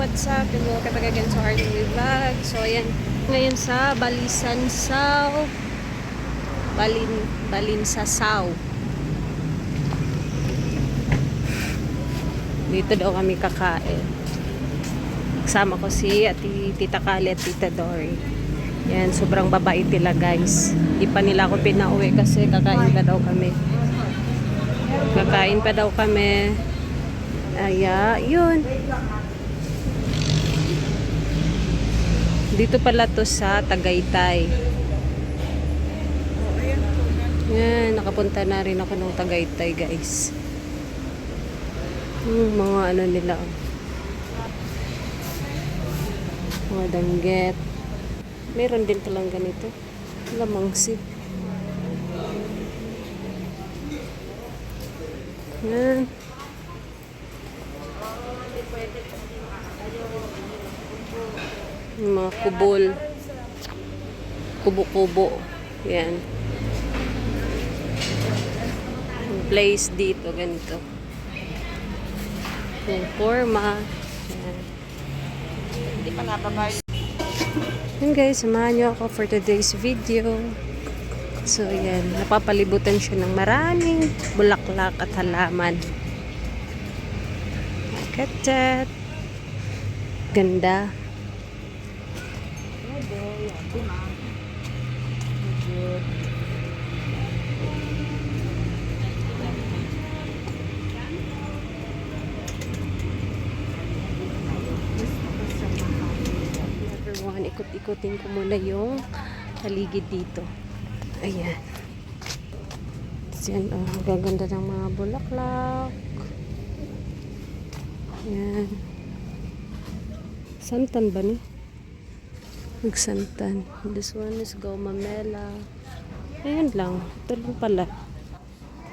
what's up? And welcome back again to our new vlog. So, ayan, ngayon sa Balinsasaw. Balinsasaw. Dito daw kami kakain. Kasama ko si Tita Kali at Tita Dory. Yan, sobrang babait nila guys. Hindi pa nila ako pinauwi kasi kakain pa daw kami. Kakain pa daw kami. Yun. Dito pala to sa Tagaytay. Yan, nakapunta na rin ako ng Tagaytay guys. Mga ano nila. Mga danggit. Meron din palang ganito. Lamangsi. Yan. Yung mga kubol. Kubo-kubo. Yan. Yung place dito, ganito. Yung forma. Yan. Hindi pa nababay. Yun guys, samahan nyo ako for today's video. So yan, napapalibutan siya ng maraming bulaklak at halaman. Look at that. Ganda. Everyone, ikot-ikutin ko muna yung paligid dito. Ayan. Yan, gaganda ng mga bulaklak. Ayan. Santan ba ni? Nagsantan. This one is Gomamela. Ayan lang. Ito lang pala.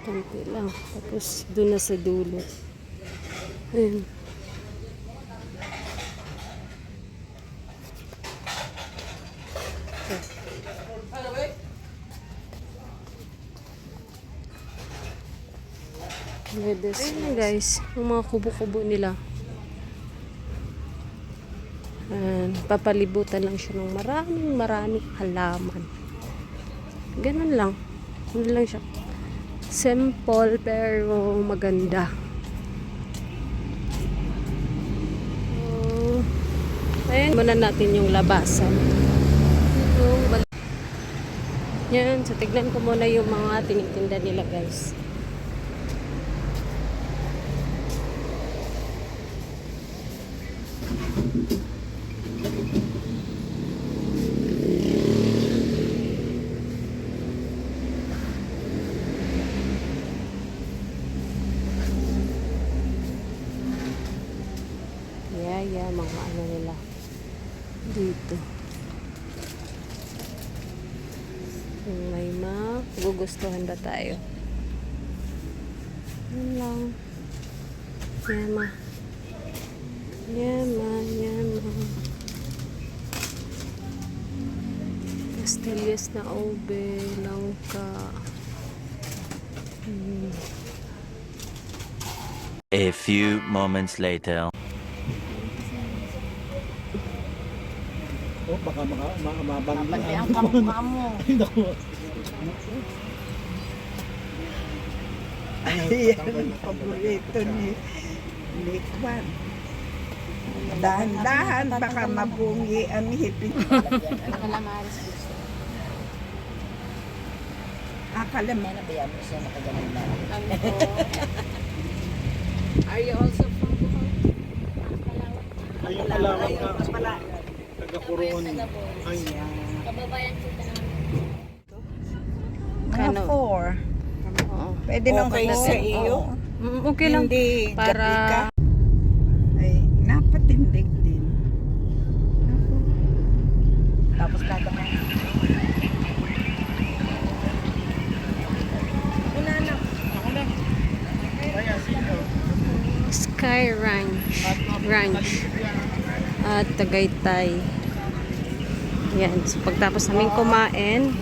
Tanti lang. Tapos doon na sa dulo. Ayan. Ayan guys, yung mga kubo-kubo nila. Papalibutan lang siya ng maraming halaman. Ganun lang. Ganun lang siya. Simple pero maganda. Ayan, muna natin yung labasan. Yan, so tignan ko muna yung mga tinitinda nila guys. Mga ano nila dito. May magugustuhan ba tayo? Yan lang. Yama. Pastillas na ube, langka. A few moments later. Oh, baka mabangga. Pati ang kamukha mo. Ay, naku. Ayan, paborito ni Kwan. Dahan-dahan, baka mabungi ang hipin. Nakalamaris gusto. Akalam. Nabayaan mo siya nakagaling na. Are you also from Bohol? Ayun pala ka. Taga-Puroon. Ay, Kababayan ko na. Mga 4. Pwede nang Okay four. sa iyo? Okay lang. Hindi, Para gabi ka. Ay, napatindig din. Tapos kada mo. Sky Ranch at Tagaytay. Yan. So, pagtapos namin kumain,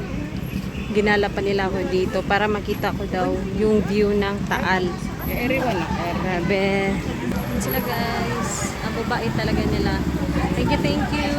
ginala pa nila ako dito para makita ko daw yung view ng Taal. Grabe. Yan sila guys. napakababait talaga nila. Thank you, thank you.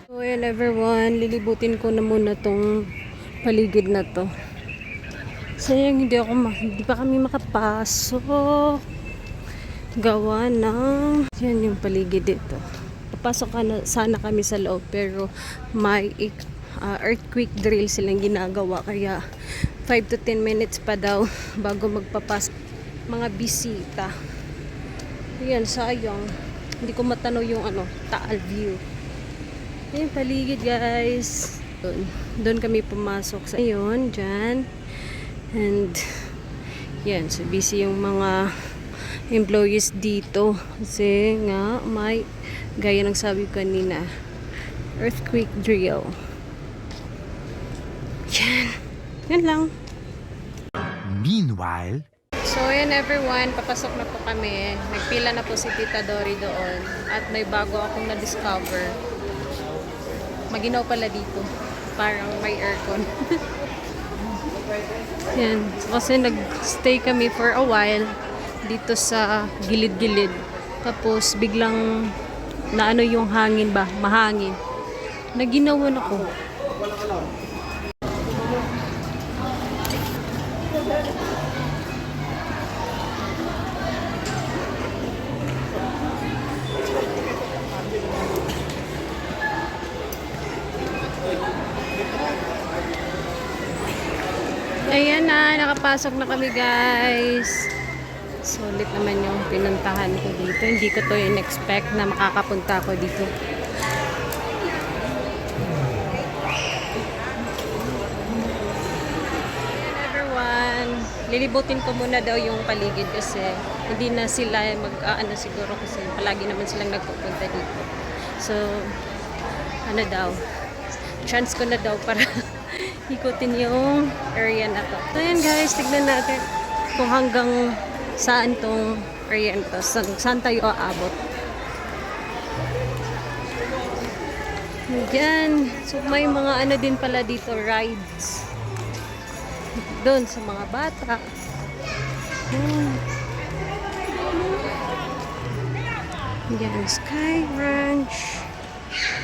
So ayan everyone, lilibutin ko na muna tong paligid na to. Sayang hindi pa kami makapasok. Gawa ng yan yung paligid dito. Papasok sana kami sa loob pero may earthquake drill silang ginagawa kaya 5 to 10 minutes pa daw bago magpapasok mga bisita. Yan, sayang. Hindi ko matanaw yung Taal view. Ayan, paligid guys. Doon kami pumasok sa ayun, dyan. And, yan. So, busy yung mga employees dito. Kasi nga, may, gaya ng sabi ko kanina, earthquake drill. Yan. Yan lang. Meanwhile, So, ayan everyone, papasok na po kami. Nagpila na po si Tita Dory doon. At may bago akong na-discover. Maginaw pala dito. Parang may aircon. Yan. Kasi nag-stay kami for a while dito sa gilid-gilid. Tapos biglang naano yung hangin ba? Mahangin. Naginawan ako. Ayan na, nakapasok na kami guys. Solid naman yung pinuntahan ko dito. Hindi ko to in-expect na makakapunta ako dito. Ayan everyone. Lilibutin ko muna daw yung paligid kasi hindi na sila mag-aano siguro kasi palagi naman silang nagpupunta dito. So, ano daw, chance ko na daw para ikutin yung area na to. So yan guys, tignan natin kung hanggang saan tong area na to. Saan tayo aabot. Yan. So may mga ano din pala dito, rides. Doon sa mga bata. Yan, Sky Ranch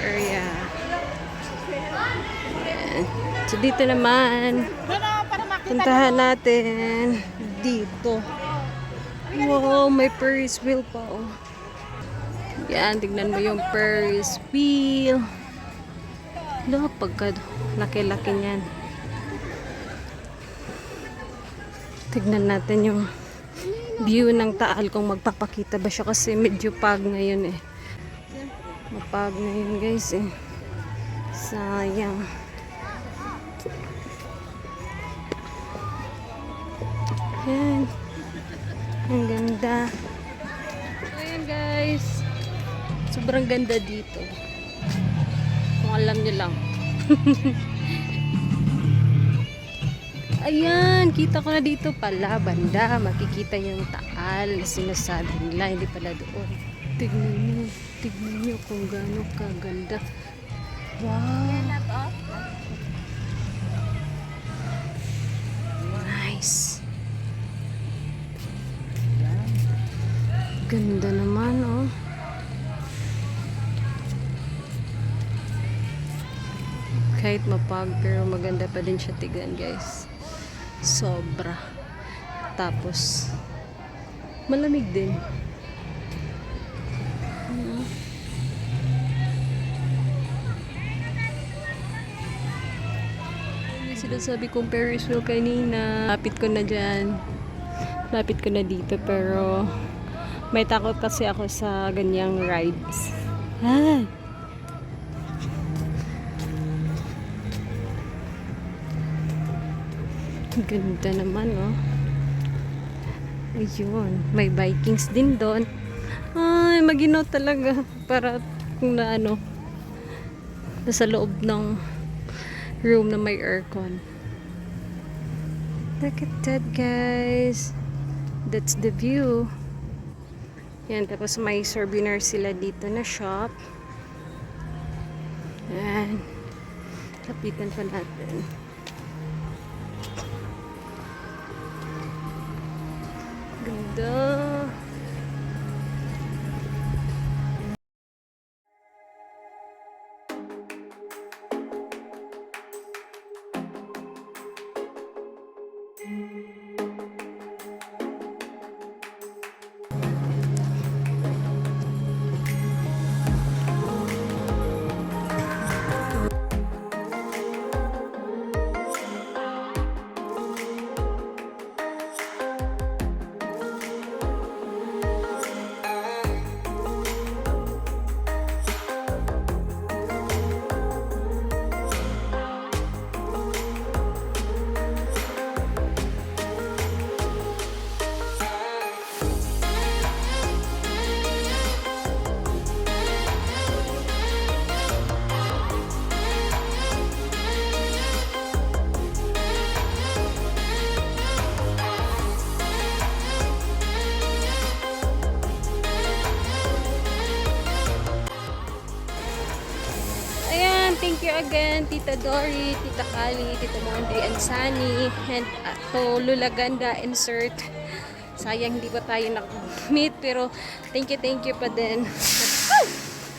area. Yan. So dito naman, puntahan natin dito. Wow, may Ferris wheel pa oh. Yan, tignan mo yung Ferris wheel. Look, pagka laki-laki niyan. Tignan natin yung view ng Taal kung magpapakita ba siya kasi medyo pag ngayon eh. Mapag ngayon guys eh. Sayang. Yan. Ang ganda. So, ayan guys. Sobrang ganda dito. Kung alam nyo lang. Ayan. Kita ko na dito pala. Banda. Makikita yung Taal. Sinasabi nila. Hindi pala doon. Tignan nyo. Tignan nyo kung gaano kaganda. Wow. Nice. Ganda naman, oh. Kahit mapag, pero maganda pa din siya tignan, guys. Sobra. Tapos, malamig din. May sinasabi kong Ferris wheel kanina. Lapit ko na dyan. Lapit ko na dito, pero may takot kasi ako sa ganyang rides. Ah! Ganda naman, oh. Ayun. May Vikings din doon. Ay, maginaw talaga. Para kung na ano, nasa loob ng room na may aircon. Look at that, guys. That's the view. Yan, tapos may souvenir sila dito na shop. Yan. Kapitan pa natin. Ganda. Thank you again, Tita Dory, Tita Kali, Tita Mondri, and Sunny, and to Lulaganda insert. Sayang hindi pa tayo nak-meet, pero thank you pa din.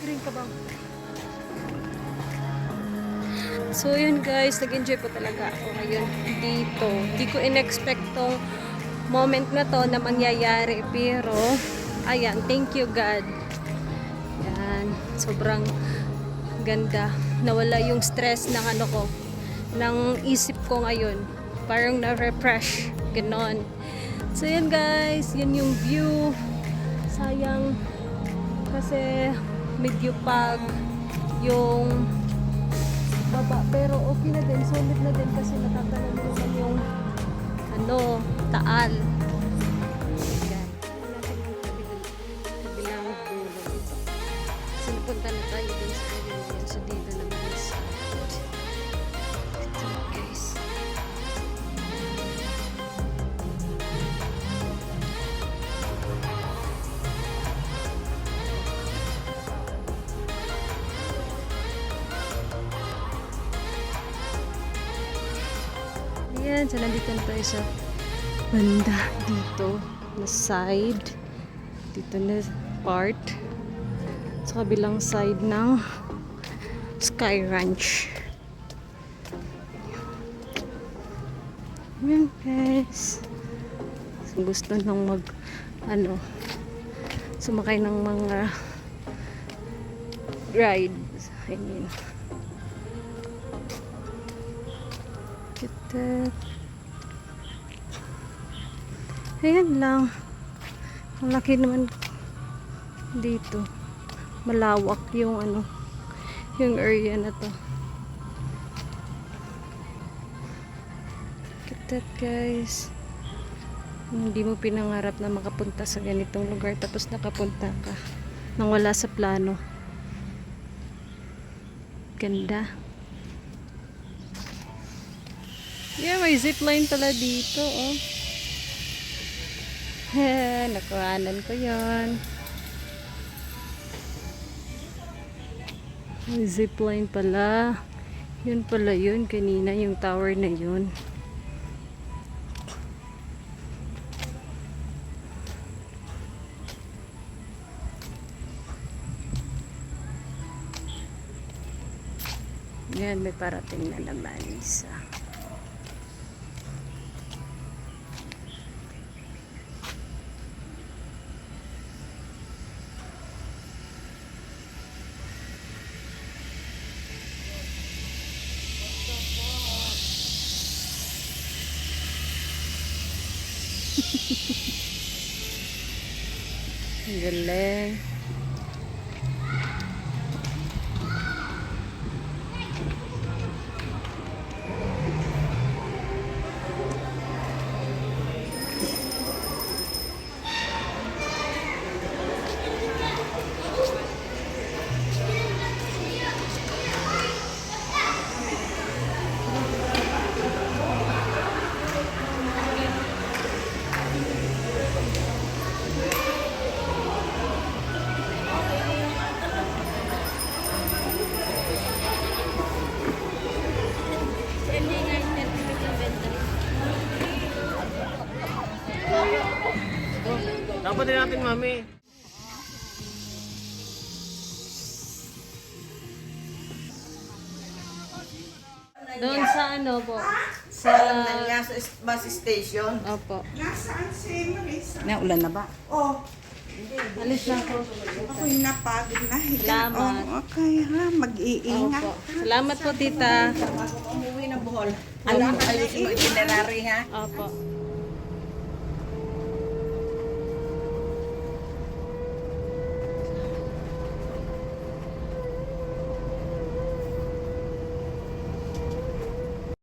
Ring ka ba? So yun guys, nag-enjoy po talaga ako ngayon dito. Hindi ko in-expect tong moment na to na mangyayari, pero ayan, thank you God. Yan, sobrang ganda. Nawala yung stress ng ano ko, ng isip ko ngayon. Parang na-refresh. Ganon. So yan guys, yun yung view. Sayang kasi medyo pag yung baba, pero okay na din, solid na din kasi natatala mo naman yung ano, taal. Yan. Natin yung kabilang dulo dito. So napunta na tayo dun sa area na yan. So dito naman is ito guys. Ayan, so nandito na tayo sa banda dito na side. Dito na part. Sa kabilang side ng Sky Ranch. Ayan guys. So, gusto nang sumakay ng mga rides. I mean, kita. Ayan lang. Ang laki naman dito. Malawak yung yung area na to. Kita guys. Hindi mo pinangarap na makapunta sa ganitong lugar tapos nakapunta ka nang wala sa plano. Ganda. Yeah, may zipline pala dito, oh. Nakuhanan ko yon. May zipline pala. Yun pala yun. Kanina yung tower na yun. Yan, may parating na naman isa. Ang galing. Dapat din natin, mami. Doon sa ano po? Sa... Sa bus station. Opo. Nasaan si Marisa? Naulan na ba? Oh, Alis na po. ako'y napagod na. Salamat. Oh, okay ha, mag-iingat. Opo. Salamat po, tita. Umuwi na Bohol. Alam, ayusin mo itinerary ha. Opo.